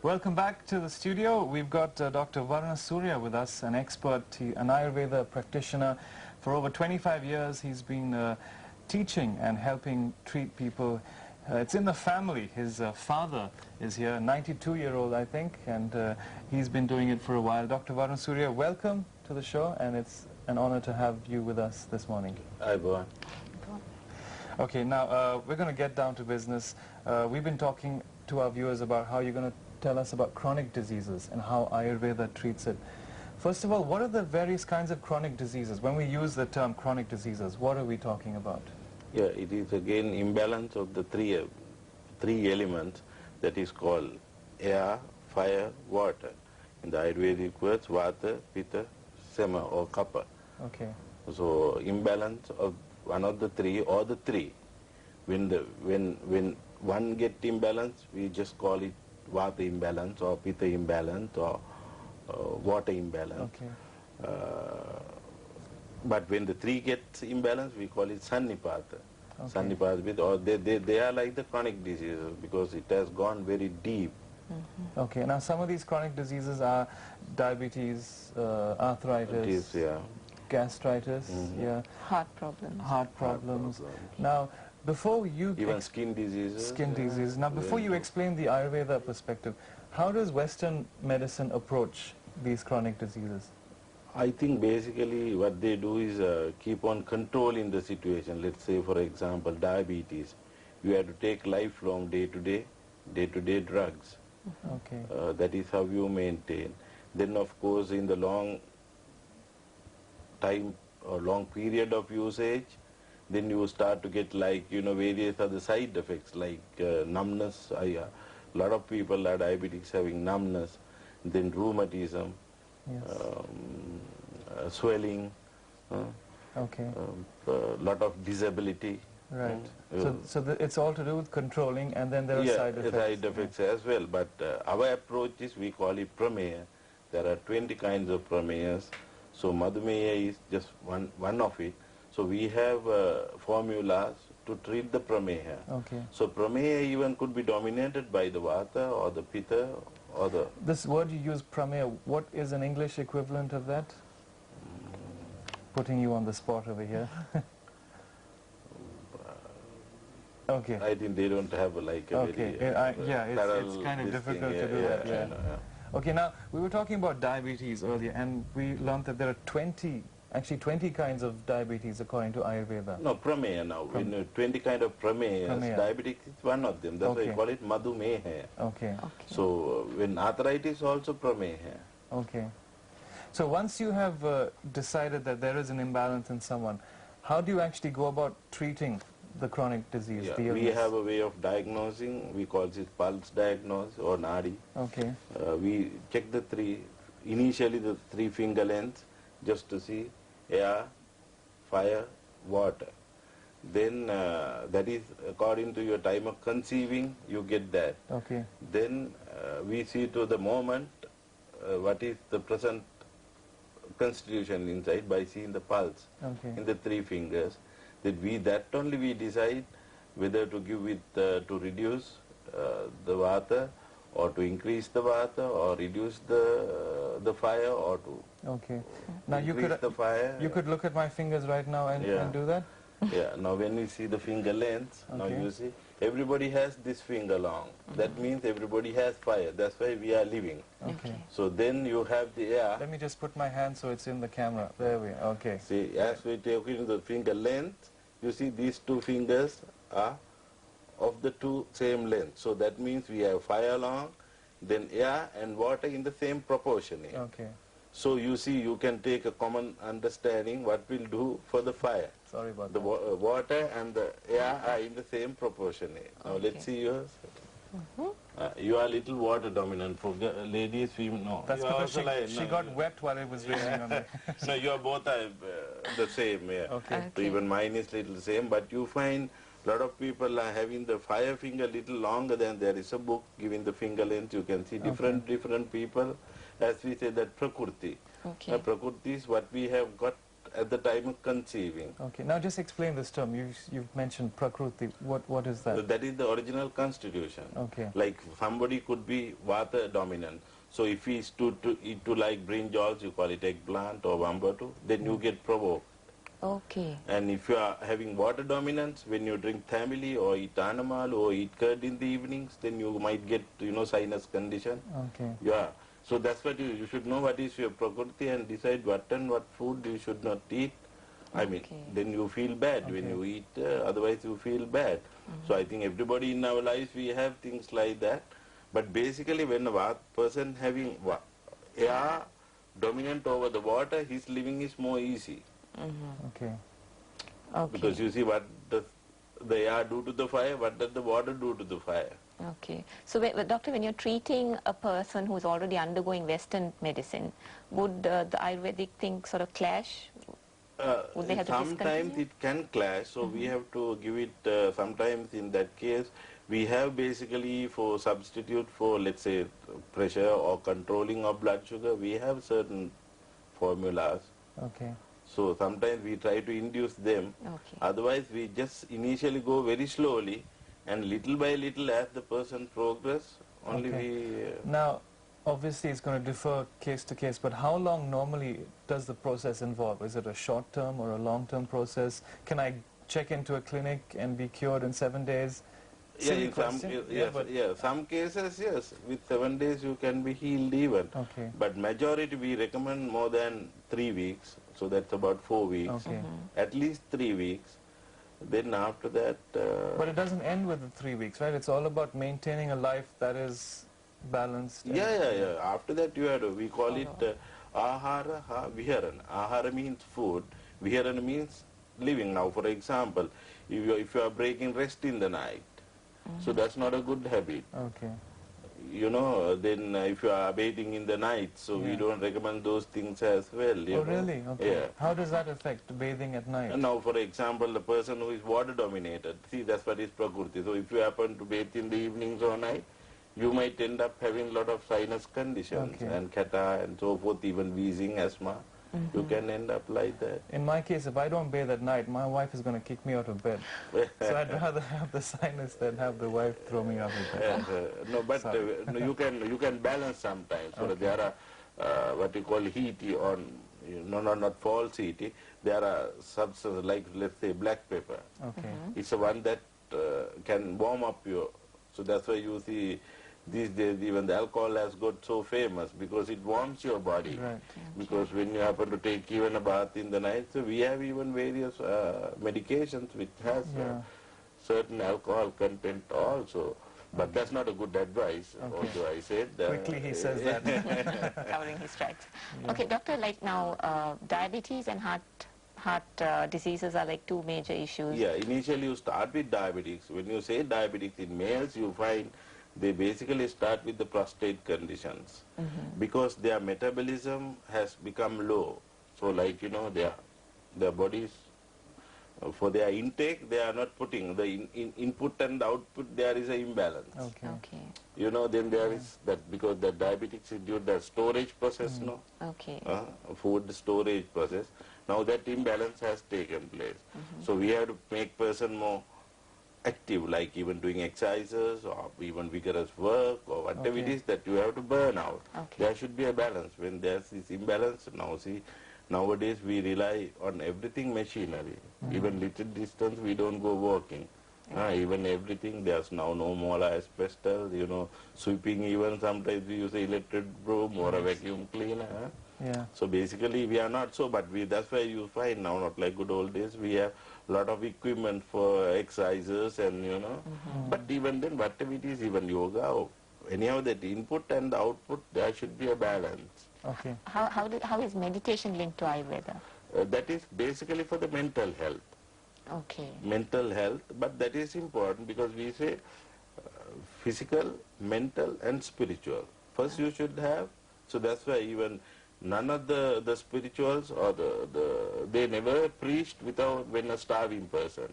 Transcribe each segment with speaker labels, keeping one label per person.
Speaker 1: Welcome back to the studio. We've got Dr. Varuna Surya with us, an expert, an Ayurveda practitioner. For over 25 years, he's been teaching and helping treat people. It's in the family. His father is here, a 92-year-old, I think, and he's been doing it for a while. Dr. Varuna Surya, welcome to the show, and it's an honor to have you with us this morning.
Speaker 2: Hi, Bhuvan.
Speaker 1: Okay, now we're going to get down to business. We've been talking to our viewers about how you're going to tell us about chronic diseases and how Ayurveda treats it. First of all, what are the various kinds of chronic diseases? When we use the term chronic diseases, what are we talking about?
Speaker 2: Yeah, it is again imbalance of the three elements that is called air, fire, water. In the Ayurvedic words, Vata, Pitta, Sema or Kapha.
Speaker 1: Okay.
Speaker 2: So imbalance of one of the three or the three. When one get imbalance, we just call it Vata imbalance or Pitta imbalance or water imbalance.
Speaker 1: Okay.
Speaker 2: But when the three gets imbalance, we call it Sannipata.
Speaker 1: Okay.
Speaker 2: Sannipata, or they are like the chronic diseases because it has gone very deep.
Speaker 1: Mm-hmm. Okay, now some of these chronic diseases are diabetes, arthritis, gastritis,
Speaker 3: heart problems.
Speaker 1: Heart problems. Now, before you...
Speaker 2: Even skin diseases.
Speaker 1: Skin diseases. Now, before you explain the Ayurveda perspective, how does Western medicine approach these chronic diseases?
Speaker 2: I think basically what they do is keep on controlling the situation. Let's say, for example, diabetes. You have to take lifelong day-to-day drugs.
Speaker 1: Okay.
Speaker 2: That is how you maintain. Then, of course, in the long time or long period of usage, then you start to get various other side effects like numbness. A lot of people are diabetics having numbness, then rheumatism, swelling,
Speaker 1: okay.
Speaker 2: A lot of disability.
Speaker 1: Right. So it's all to do with controlling, and then there are side effects.
Speaker 2: Side effects as well. But our approach is, we call it prameya. There are 20 kinds of prameyas. So Madhumeya is just one of it. So we have formulas to treat the prameya.
Speaker 1: Okay.
Speaker 2: So prameya even could be dominated by the vata or the pitta or the...
Speaker 1: This word you use, prameya, what is an English equivalent of that? Putting you on the spot over here. Okay.
Speaker 2: I think they don't have like a
Speaker 1: very... it's kind of difficult to do that. Okay, now, we were talking about diabetes earlier, and we learned that there are 20 kinds of diabetes according to Ayurveda.
Speaker 2: No, prameya now. 20 kind of prameyas. Diabetes is one of them. That's why we call it madhumeha.
Speaker 1: Okay.
Speaker 2: So when arthritis also prameya.
Speaker 1: Okay. So once you have decided that there is an imbalance in someone, how do you actually go about treating the chronic disease?
Speaker 2: We have a way of diagnosing. We call it pulse diagnosis or nadi.
Speaker 1: Okay.
Speaker 2: We check initially the three finger lengths, just to see air, fire, water. Then that is according to your time of conceiving, you get that.
Speaker 1: Okay.
Speaker 2: Then we see to the moment what is the present constitution inside by seeing the pulse in the three fingers. That only we decide whether to give it to reduce the vata, or to increase the vata, or reduce the fire, or to
Speaker 1: now
Speaker 2: increase the fire.
Speaker 1: You could look at my fingers right now and do that?
Speaker 2: Yeah, now when you see the finger length, now you see everybody has this finger long. That means everybody has fire. That's why we are living.
Speaker 1: Okay.
Speaker 2: So then you have the air.
Speaker 1: Let me just put my hand so it's in the camera. There we are. Okay.
Speaker 2: See, as we take the finger length, you see these two fingers are of the two same length. So that means we have fire long, then air and water in the same proportion.
Speaker 1: Okay.
Speaker 2: So you see, you can take a common understanding what will do for the fire.
Speaker 1: Sorry about
Speaker 2: the
Speaker 1: that.
Speaker 2: Water and the air are in the same proportion. Now let's see yours. You are a little water dominant. For ladies, no.
Speaker 1: That's because she got wet while it was raining on me.
Speaker 2: No, you are both the same.
Speaker 1: Okay.
Speaker 2: So even mine is little same, but you find a lot of people are having the fire finger little longer than there is a book giving the finger length. You can see different people. As we say that prakriti. Prakriti is what we have got at the time of conceiving.
Speaker 1: Okay, now just explain this term. You've mentioned Prakruti. What is that?
Speaker 2: That is the original constitution.
Speaker 1: Okay.
Speaker 2: Like somebody could be Vata dominant. So if he is to eat to like brinjals, you call it eggplant or vambatu, then you get provoked.
Speaker 3: Okay.
Speaker 2: And if you are having water dominance, when you drink thamili or eat animal or eat curd in the evenings, then you might get, sinus condition.
Speaker 1: Okay.
Speaker 2: Yeah. So that's what you should know what is your prakriti and decide what and what food you should not eat. I mean, then you feel bad when you eat, otherwise you feel bad. So I think everybody in our lives, we have things like that. But basically when a person having air dominant over the water, his living is more easy.
Speaker 1: Okay.
Speaker 2: Because you see what does the air do to the fire, what does the water do to the fire.
Speaker 3: Okay. So, doctor, when you're treating a person who's already undergoing Western medicine, would the Ayurvedic thing sort of clash? Would they have to
Speaker 2: sometimes
Speaker 3: discontinue?
Speaker 2: it can clash, so we have to give it, sometimes in that case, we have basically for substitute for, let's say, pressure or controlling of blood sugar, we have certain formulas.
Speaker 1: Okay.
Speaker 2: So sometimes we try to induce them.
Speaker 3: Okay.
Speaker 2: Otherwise, we just initially go very slowly, and little by little, as the person progress, only we...
Speaker 1: Now, obviously, it's going to differ case to case, but how long normally does the process involve? Is it a short-term or a long-term process? Can I check into a clinic and be cured in 7 days? Silly question.
Speaker 2: Some cases, yes. With 7 days, you can be healed even.
Speaker 1: Okay.
Speaker 2: But majority, we recommend more than 3 weeks. So that's about 4 weeks.
Speaker 1: Okay.
Speaker 2: At least 3 weeks. Then after that...
Speaker 1: but it doesn't end with the 3 weeks, right? It's all about maintaining a life that is balanced.
Speaker 2: Yeah. After that, you have to, we call it ahara viharana. Ahara means food. Viharana means living. Now, for example, if you are breaking rest in the night, so that's not a good habit.
Speaker 1: Okay.
Speaker 2: Then if you are bathing in the night, so we don't recommend those things as well.
Speaker 1: Oh, really? Okay.
Speaker 2: Yeah.
Speaker 1: How does that affect bathing at night?
Speaker 2: Now, for example, the person who is water dominated, see, that's what is prakriti. So if you happen to bathe in the evenings or night, you might end up having a lot of sinus conditions and kata and so forth, even wheezing, asthma. You can end up like that.
Speaker 1: In my case, if I don't bathe at night, my wife is going to kick me out of bed. So I'd rather have the sinus than have the wife throw me out of bed.
Speaker 2: No, but you can balance sometimes. So there are what you call heat on, not false heat. There are substances like, let's say, black pepper.
Speaker 1: Okay.
Speaker 2: It's the one that can warm up your. So that's why you see these days even the alcohol has got so famous because it warms your body.
Speaker 1: Right.
Speaker 2: Because when you happen to take even a bath in the night, so we have even various medications which has certain alcohol content also. But that's not a good advice, although I said.
Speaker 1: Quickly he says that.
Speaker 3: Covering his tracks. Okay, doctor, like now, diabetes and heart diseases are like two major issues.
Speaker 2: Yeah, initially you start with diabetics. When you say diabetics in males, you find they basically start with the prostate conditions because their metabolism has become low. So like, their bodies, for their intake, they are not putting the input and output, there is an imbalance.
Speaker 3: Okay.
Speaker 2: Then there is that because the diabetics is due to the storage process,
Speaker 3: Okay.
Speaker 2: Food storage process. Now that imbalance has taken place. So we have to make person more active, like even doing exercises or even vigorous work or whatever it is that you have to burn out. There should be a balance. When there's this imbalance, now see, nowadays we rely on everything machinery. Even little distance we don't go walking. Even everything, there's now no more asbestos, sweeping even sometimes we use an electric broom or a vacuum cleaner. So basically we are not so, but that's why you find now, not like good old days, we have a lot of equipment for exercises and but even then whatever it is, even yoga, or anyhow that input and the output, there should be a balance.
Speaker 1: Okay.
Speaker 3: How is meditation linked to Ayurveda?
Speaker 2: That is basically for the mental health.
Speaker 3: Okay.
Speaker 2: Mental health, but that is important because we say physical, mental and spiritual. First you should have, so that's why even none of the spirituals or they never preached when a starving person,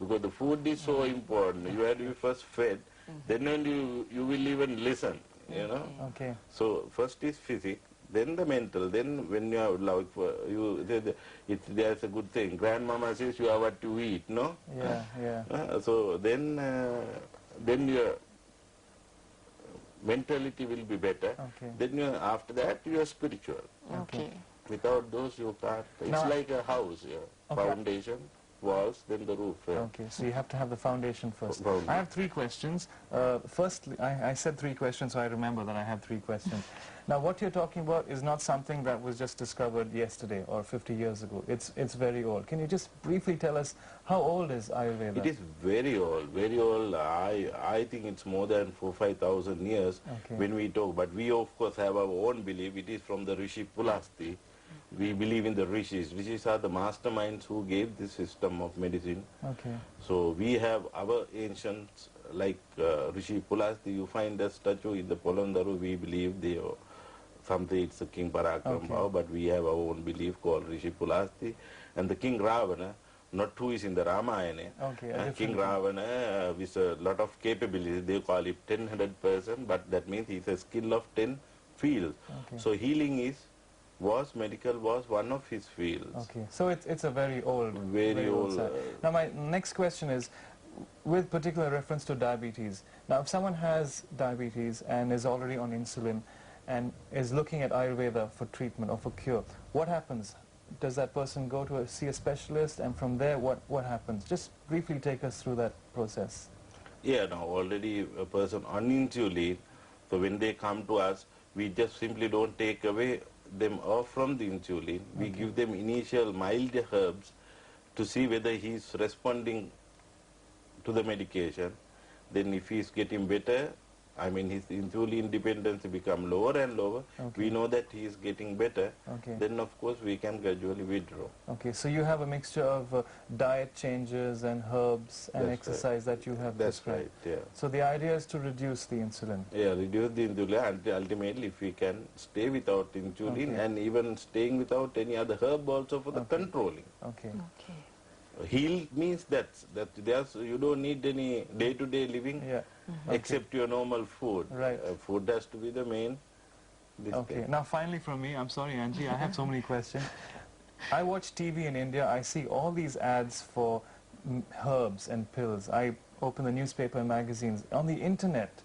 Speaker 2: because the food is so important. You have to be first fed, then only you will even listen,
Speaker 1: Okay.
Speaker 2: So first is physic, then the mental, then when you have like there's a good thing. Grandmama says you are what you eat, no?
Speaker 1: Yeah, yeah.
Speaker 2: So then your mentality will be better.
Speaker 1: Okay.
Speaker 2: Then after that you are spiritual.
Speaker 3: Okay.
Speaker 2: Without those you can't. It's like a house, foundation, walls, then the roof.
Speaker 1: Okay, so you have to have the foundation first.
Speaker 2: Foundation.
Speaker 1: I have 3 questions. Firstly, I said 3 questions, so I remember that I have 3 questions. Now, what you're talking about is not something that was just discovered yesterday or 50 years ago. It's very old. Can you just briefly tell us how old is Ayurveda?
Speaker 2: It is very old, very old. I think it's more than 4,000-5,000 years when we talk. But we, of course, have our own belief. It is from the Rishi Pulasti. We believe in the Rishis. Rishis are the masterminds who gave this system of medicine.
Speaker 1: Okay.
Speaker 2: So we have our ancients, like Rishi Pulasti. You find a statue in the Polonnaru. We believe they are something, it's the King Parakram Bhava, but we have our own belief called Rishi Pulasti. And the King Ravana, not who is in the Ramayana. King Ravana with a lot of capabilities. They call it 10-100%, but that means he's a skill of 10 fields. So healing medical was one of his fields.
Speaker 1: Okay, so it's a very old,
Speaker 2: very old.
Speaker 1: Now my next question is, with particular reference to diabetes. Now, if someone has diabetes and is already on insulin and is looking at Ayurveda for treatment or for cure, what happens? Does that person go to see a specialist, and from there, what happens? Just briefly take us through that process.
Speaker 2: Yeah, now already a person on insulin, so when they come to us, we just simply don't take away them off from the insulin. We give them initial mild herbs to see whether he's responding to the medication. Then if he's getting better, I mean his insulin dependence become lower and lower, we know that he is getting better, then of course we can gradually withdraw.
Speaker 1: Okay, so you have a mixture of diet changes and herbs and exercise that you have prescribed.
Speaker 2: That's right, yeah.
Speaker 1: So the idea is to reduce the insulin.
Speaker 2: Yeah, reduce the insulin, and ultimately if we can stay without insulin and even staying without any other herb also for the controlling.
Speaker 1: Okay.
Speaker 2: Heal means that you don't need any day-to-day living except your normal food.
Speaker 1: Right.
Speaker 2: Food has to be the main.
Speaker 1: Now finally from me, I'm sorry Angie, I have so many questions. I watch TV in India, I see all these ads for herbs and pills. I open the newspaper and magazines. On the internet,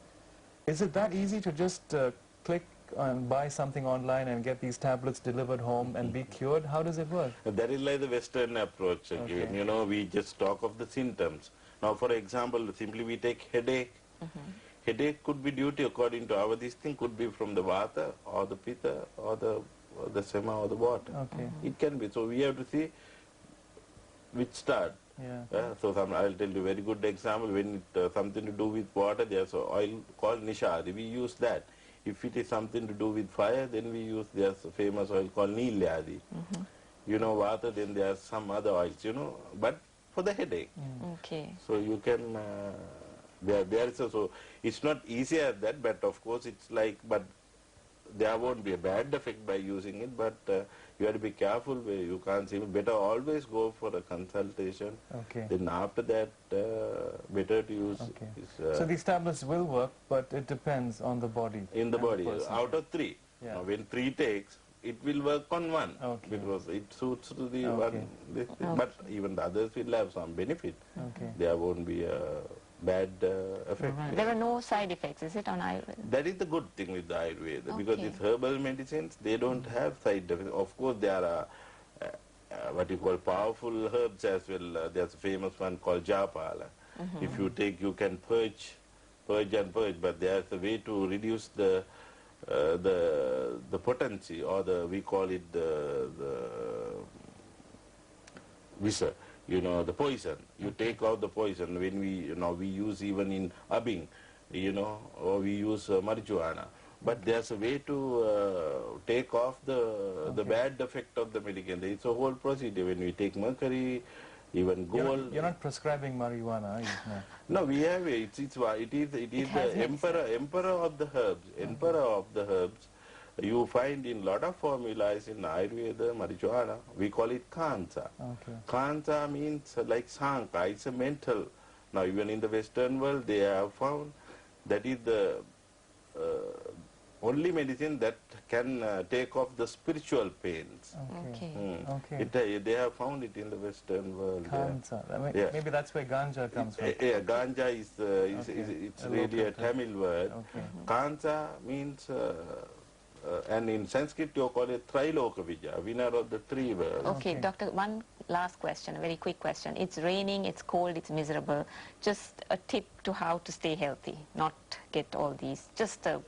Speaker 1: is it that easy to just click and buy something online and get these tablets delivered home and be cured? How does it work?
Speaker 2: That is like the Western approach. You know, we just talk of the symptoms. Now, for example, simply we take headache. Headache could be due to, according to our this thing, could be from the Vata or the Pitta or the Sema or the water. It can be. So we have to see which start. So I'll tell you a very good example. When it something to do with water, there's an oil called Nishadi. We use that. If it is something to do with fire, then we use, there's a famous oil called Neelyadi. You know, Vata, then there's some other oils, you know, but for the headache. So you can, so it's not easy as that, but of course it's like, but there won't be a bad effect by using it, but you have to be careful where you can't see. Better always go for a consultation. Then after that, better to use.
Speaker 1: So these tablets will work, but it depends on the body.
Speaker 2: In the body, out of 3. Now, when 3 takes, it will work on 1 because it suits to the one. But even the others will have some benefit. There won't be a bad effect.
Speaker 3: There are no side effects, is it, on Ayurveda?
Speaker 2: That is the good thing with the Ayurveda, because these herbal medicines, they don't have side effects. Of course, there are what you call powerful herbs as well. There's a famous one called Japala. If you take, you can purge and purge, but there's a way to reduce the potency, or we call it the visa. You know, the poison. You take out the poison. When we use even in Abing, you know, or we use marijuana. But there's a way to take off the bad effect of the medication. It's a whole procedure. When we take mercury, even gold.
Speaker 1: You're not prescribing marijuana, are you?
Speaker 2: No, we have it. It is the emperor of the herbs. Emperor of the herbs. You find in lot of formulas in Ayurveda, marijuana, we call it Kansa. Kansa means like Sanka, it's a mental. Now even in the Western world, they have found that is the only medicine that can take off the spiritual pains.
Speaker 3: Okay.
Speaker 2: They have found it in the Western world.
Speaker 1: Kansa. Maybe that's where ganja comes from.
Speaker 2: Yeah, ganja is it's really a Tamil word. Kansa means, and in Sanskrit you call it Triloka Vijaya, winner of the three worlds.
Speaker 3: Okay, doctor, one last question, a very quick question. It's raining, it's cold, it's miserable. Just a tip to how to stay healthy, not get all these, just a...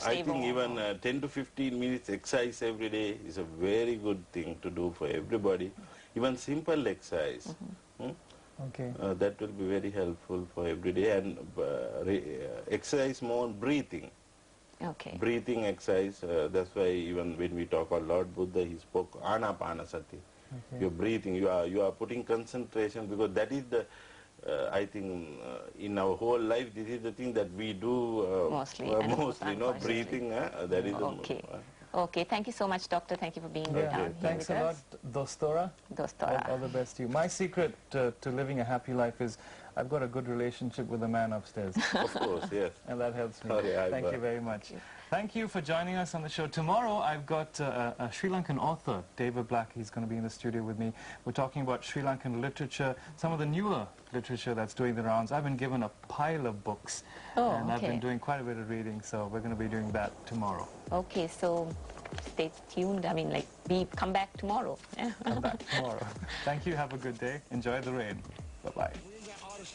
Speaker 2: I think even 10 to 15 minutes exercise every day is a very good thing to do for everybody. Even simple exercise. That will be very helpful for every day. And exercise more on breathing. Breathing exercise. That's why even when we talk about Lord Buddha, he spoke Anapanasati. You're breathing. You are putting concentration, because that is the I think in our whole life, this is the thing that we do mostly, breathing. That is
Speaker 3: Okay, thank you so much, doctor. Thank you for being down here
Speaker 1: Thanks
Speaker 3: with
Speaker 1: a
Speaker 3: us.
Speaker 1: lot, Dostora.
Speaker 3: Dostora.
Speaker 1: All the best to you. My secret to living a happy life is I've got a good relationship with the man upstairs.
Speaker 2: Of course, yes.
Speaker 1: And that helps me. Thank you very much. Thank you for joining us on the show. Tomorrow I've got a Sri Lankan author, David Black. He's going to be in the studio with me. We're talking about Sri Lankan literature, some of the newer literature that's doing the rounds. I've been given a pile of books, and I've been doing quite a bit of reading, so we're going to be doing that tomorrow.
Speaker 3: Okay, so stay tuned. I mean, come back tomorrow.
Speaker 1: Come back tomorrow. Thank you. Have a good day. Enjoy the rain. Bye-bye.